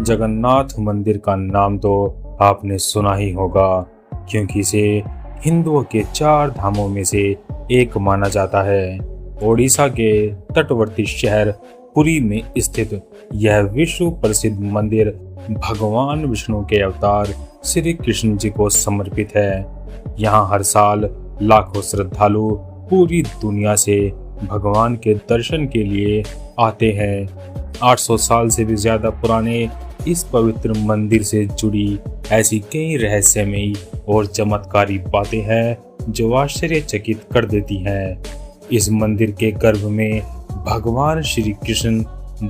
जगन्नाथ मंदिर का नाम तो आपने सुना ही होगा, क्योंकि इसे हिंदुओं के 4 धामों में से एक माना जाता है। ओडिशा के तटवर्ती शहर पुरी में स्थित यह विश्व प्रसिद्ध मंदिर भगवान विष्णु के अवतार श्री कृष्ण जी को समर्पित है। यहाँ हर साल लाखों श्रद्धालु पूरी दुनिया से भगवान के दर्शन के लिए आते हैं। 800 साल से भी ज्यादा पुराने इस पवित्र मंदिर से जुड़ी ऐसी कई रहस्यमयी और चमत्कारी बातें हैं जो आश्चर्यचकित कर देती हैं। इस मंदिर के गर्भ में भगवान श्री कृष्ण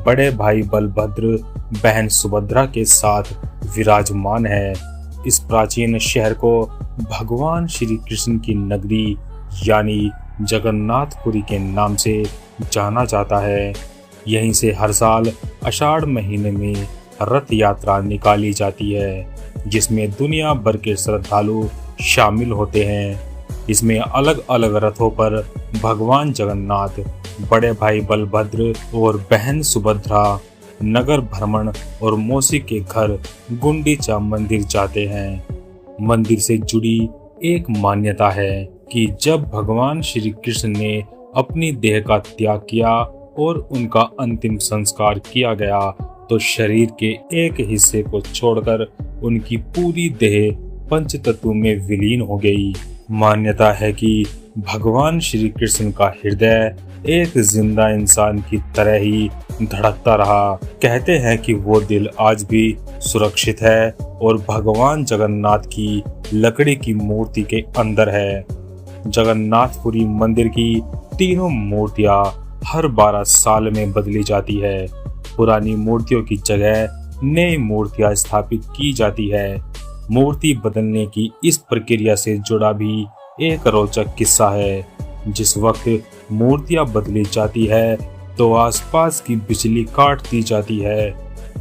बड़े भाई बलभद्र, बहन सुभद्रा के साथ विराजमान है। इस प्राचीन शहर को भगवान श्री कृष्ण की नगरी यानी जगन्नाथपुरी के नाम से जाना जाता है। यहीं से हर साल आषाढ़ महीने में रथ यात्रा निकाली जाती है, जिसमें दुनिया भर के श्रद्धालु शामिल होते हैं। इसमें अलग अलग रथों पर भगवान जगन्नाथ, बड़े भाई बलभद्र और बहन सुभद्रा नगर भ्रमण और मौसी के घर गुंडीचा मंदिर जाते हैं। मंदिर से जुड़ी एक मान्यता है कि जब भगवान श्री कृष्ण ने अपनी देह का त्याग किया और उनका अंतिम संस्कार किया गया तो शरीर के एक हिस्से को छोड़कर उनकी पूरी देह पंचतत्व में विलीन हो गई। मान्यता है कि भगवान श्री कृष्ण का हृदय एक जिंदा इंसान की तरह ही धड़कता रहा। कहते हैं कि वो दिल आज भी सुरक्षित है और भगवान जगन्नाथ की लकड़ी की मूर्ति के अंदर है। जगन्नाथपुरी मंदिर की तीनों मूर्तियां हर 12 साल में बदली जाती है। पुरानी मूर्तियों की जगह नई मूर्तियां स्थापित की जाती है। मूर्ति बदलने की इस प्रक्रिया से जुड़ा भी एक रोचक किस्सा है। जिस वक्त मूर्तियां बदली जाती है तो आसपास की बिजली काट दी जाती है।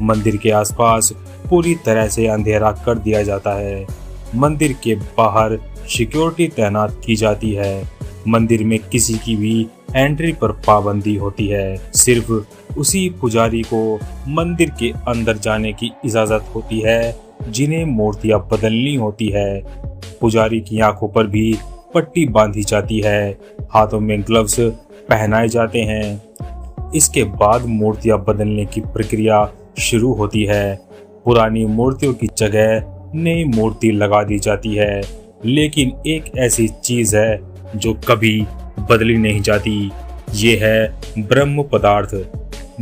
मंदिर के आसपास पूरी तरह से अंधेरा कर दिया जाता है। मंदिर के बाहर सिक्योरिटी तैनात की जाती है। मंदिर में किसी की भी एंट्री पर पाबंदी होती है। सिर्फ उसी पुजारी को मंदिर के अंदर जाने की इजाजत होती है जिन्हें मूर्तियां बदलनी होती है। पुजारी की आंखों पर भी पट्टी बांधी जाती है। हाथों में ग्लव्स पहनाए जाते हैं। इसके बाद मूर्तियां बदलने की प्रक्रिया शुरू होती है। पुरानी मूर्तियों की जगह नई मूर्ति लगा दी जाती है, लेकिन एक ऐसी चीज है जो कभी बदली नहीं जाती। ये है ब्रह्म पदार्थ।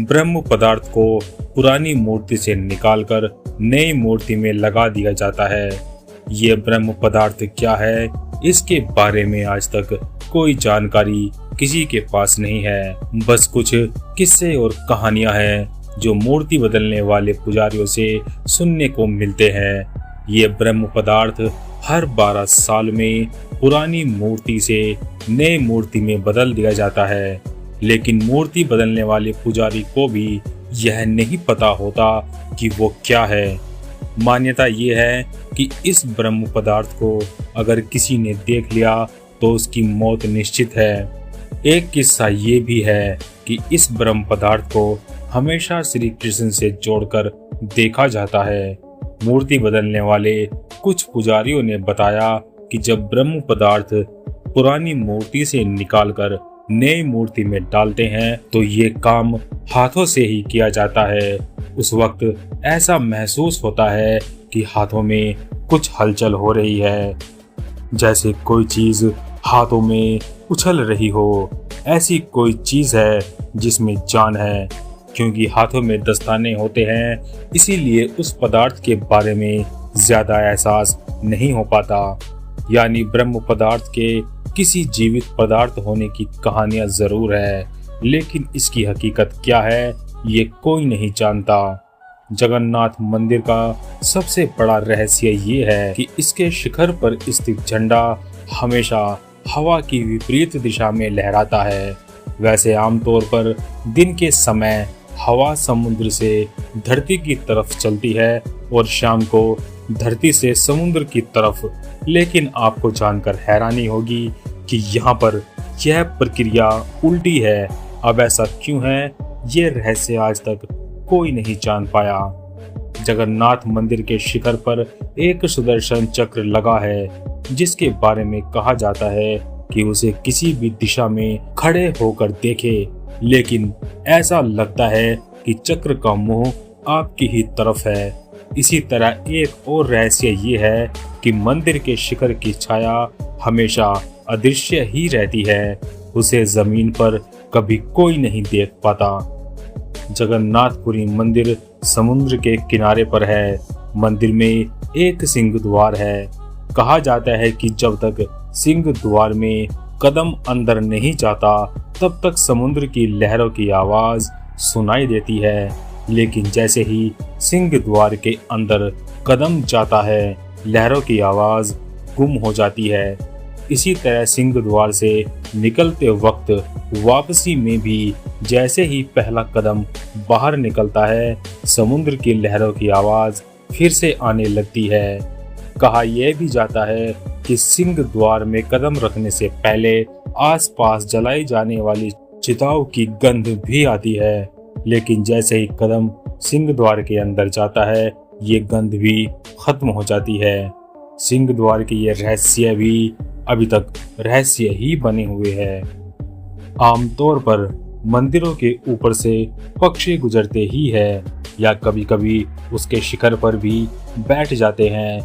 ब्रह्म पदार्थ को पुरानी मूर्ति से निकालकर नई मूर्ति में लगा दिया जाता है। ये ब्रह्म पदार्थ क्या है, इसके बारे में आज तक कोई जानकारी किसी के पास नहीं है। बस कुछ किस्से और कहानियां हैं जो मूर्ति बदलने वाले पुजारियों से सुनने को मिलते हैं। ये ब्रह्म पदार्थ हर 12 साल में पुरानी मूर्ति से नई मूर्ति में बदल दिया जाता है, लेकिन मूर्ति बदलने वाले पुजारी को भी यह नहीं पता होता कि वो क्या है। मान्यता ये है कि इस ब्रह्म पदार्थ को अगर किसी ने देख लिया तो उसकी मौत निश्चित है। एक किस्सा ये भी है कि इस ब्रह्म पदार्थ को हमेशा श्री कृष्ण से जोड़कर देखा जाता है। मूर्ति बदलने वाले कुछ पुजारियों ने बताया कि जब ब्रह्म पदार्थ पुरानी मूर्ति से निकालकर नई मूर्ति में डालते हैं तो ये काम हाथों से ही किया जाता है। उस वक्त ऐसा महसूस होता है कि हाथों में कुछ हलचल हो रही है, जैसे कोई चीज हाथों में उछल रही हो। ऐसी कोई चीज है जिसमें जान है। क्योंकि हाथों में दस्ताने होते हैं, इसीलिए उस पदार्थ के बारे में ज्यादा एहसास नहीं हो पाता। यानी ब्रह्म पदार्थ के किसी जीवित पदार्थ होने की कहानियां जरूर है, लेकिन इसकी हकीकत क्या है ये कोई नहीं जानता। जगन्नाथ मंदिर का सबसे बड़ा रहस्य ये है कि इसके शिखर पर स्थित झंडा हमेशा हवा की विपरीत दिशा में लहराता है। वैसे आमतौर पर दिन के समय हवा समुद्र से धरती की तरफ चलती है और शाम को धरती से समुद्र की तरफ। लेकिन आपको जानकर हैरानी होगी कि यहाँ पर यह प्रक्रिया उल्टी है। अब ऐसा क्यों है, ये रहस्य आज तक कोई नहीं जान पाया। जगन्नाथ मंदिर के शिखर पर एक सुदर्शन चक्र लगा है, जिसके बारे में कहा जाता है कि उसे किसी भी दिशा में खड़े होकर देखे, लेकिन ऐसा लगता है कि चक्र का मुंह आपकी ही तरफ है। इसी तरह एक और रहस्य ये है कि मंदिर के शिखर की छाया हमेशा अदृश्य ही रहती है, उसे जमीन पर कभी कोई नहीं देख पाता। जगन्नाथपुरी मंदिर समुद्र के किनारे पर है। मंदिर में एक सिंह द्वार है। कहा जाता है कि जब तक सिंह द्वार में कदम अंदर नहीं जाता तब तक समुद्र की लहरों की आवाज सुनाई देती है, लेकिन जैसे ही सिंह द्वार के अंदर कदम जाता है लहरों की आवाज गुम हो जाती है। इसी तरह सिंह द्वार से निकलते वक्त वापसी में भी जैसे ही पहला कदम बाहर निकलता है समुद्र की लहरों की आवाज फिर से आने लगती है। कहा यह भी जाता है कि सिंह द्वार में कदम रखने से पहले आसपास जलाई जाने वाली चिताओं की गंध भी आती है, लेकिन जैसे ही कदम सिंह द्वार के अंदर जाता है ये गंध भी खत्म हो जाती है। सिंह द्वार के ये रहस्य भी अभी तक रहस्य ही बने हुए हैं। आमतौर पर मंदिरों के ऊपर से पक्षी गुजरते ही है या कभी कभी उसके शिखर पर भी बैठ जाते हैं,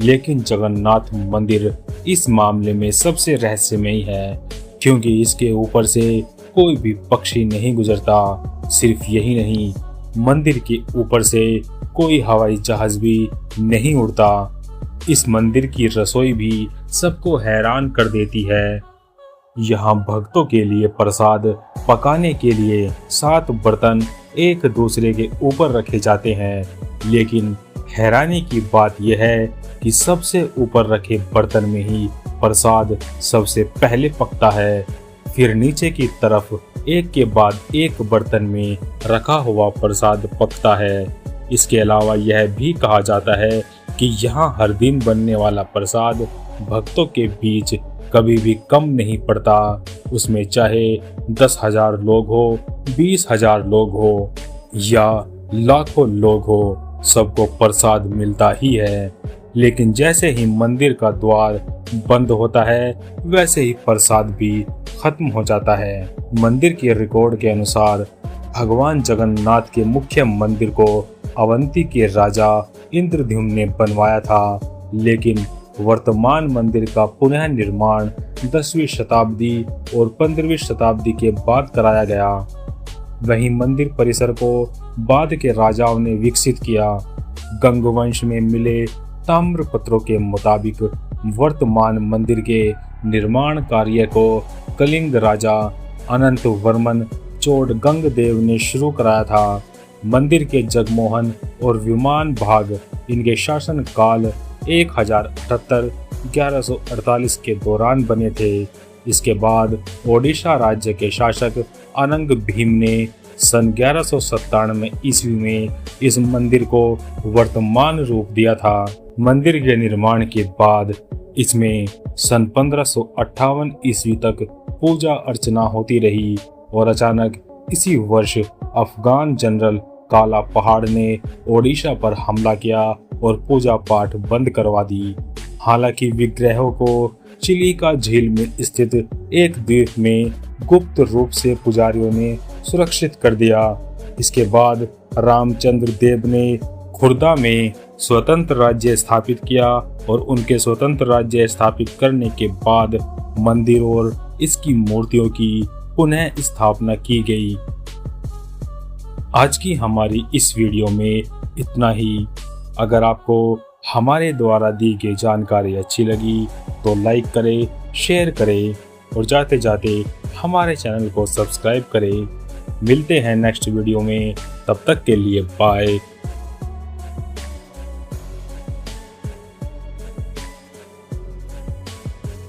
लेकिन जगन्नाथ मंदिर इस मामले में सबसे रहस्यमयी है, क्योंकि इसके ऊपर से कोई भी पक्षी नहीं गुजरता। सिर्फ यही नहीं, मंदिर के ऊपर से कोई हवाई जहाज भी नहीं उड़ता। इस मंदिर की रसोई भी सबको हैरान कर देती है। यहाँ भक्तों के लिए प्रसाद पकाने के लिए 7 बर्तन एक दूसरे के ऊपर रखे जाते हैं, लेकिन हैरानी की बात यह है कि सबसे ऊपर रखे बर्तन में ही प्रसाद सबसे पहले पकता है, फिर नीचे की तरफ एक के बाद एक बर्तन में रखा हुआ प्रसाद पकता है। इसके अलावा यह भी कहा जाता है कि यहाँ हर दिन बनने वाला प्रसाद भक्तों के बीच कभी भी कम नहीं पड़ता। उसमें चाहे 10,000 लोग हो, 20,000 लोग हो या लाखों लोग हो, सबको प्रसाद मिलता ही है। लेकिन जैसे ही मंदिर का द्वार बंद होता है वैसे ही प्रसाद भी खत्म हो जाता है। मंदिर के रिकॉर्ड के अनुसार भगवान जगन्नाथ के मुख्य मंदिर को अवंती के राजा इंद्रद्युम्न ने बनवाया था, लेकिन वर्तमान मंदिर का पुनः निर्माण 10वीं शताब्दी और 15वीं शताब्दी के बाद कराया गया। वहीं मंदिर परिसर को बाद के राजाओं ने विकसित किया। गंगवंश में मिले ताम्र पत्रों के मुताबिक वर्तमान मंदिर के निर्माण कार्य को कलिंग राजा अनंत वर्मन चोडगंग ने शुरू कराया था। मंदिर के जगमोहन और विमान भाग इनके शासन काल 1078-1148 के दौरान बने थे। इसके बाद ओडिशा राज्य के शासक अनंग भीम ने सन 1197 ईस्वी में इस मंदिर को वर्तमान रूप दिया था। मंदिर के निर्माण के बाद इसमें सन 1558 ईस्वी तक पूजा अर्चना होती रही और अचानक इसी वर्ष अफगान जनरल काला पहाड़ ने ओडिशा पर हमला किया और पूजा पाठ बंद करवा दी। हालांकि विग्रहों को चिलिका झील में स्थित एक द्वीप में गुप्त रूप से पुजारियों ने सुरक्षित कर दिया। इसके बाद रामचंद्र देव ने खुर्दा में स्वतंत्र राज्य स्थापित किया और उनके स्वतंत्र राज्य स्थापित करने के बाद मंदिर और इसकी मूर्तियों की पुनः स्थापना की गई। आज की हमारी इस वीडियो में इतना ही। अगर आपको हमारे द्वारा दी गई जानकारी अच्छी लगी तो लाइक करें, शेयर करें और जाते जाते हमारे चैनल को सब्सक्राइब करें। मिलते हैं नेक्स्ट वीडियो में, तब तक के लिए बाय।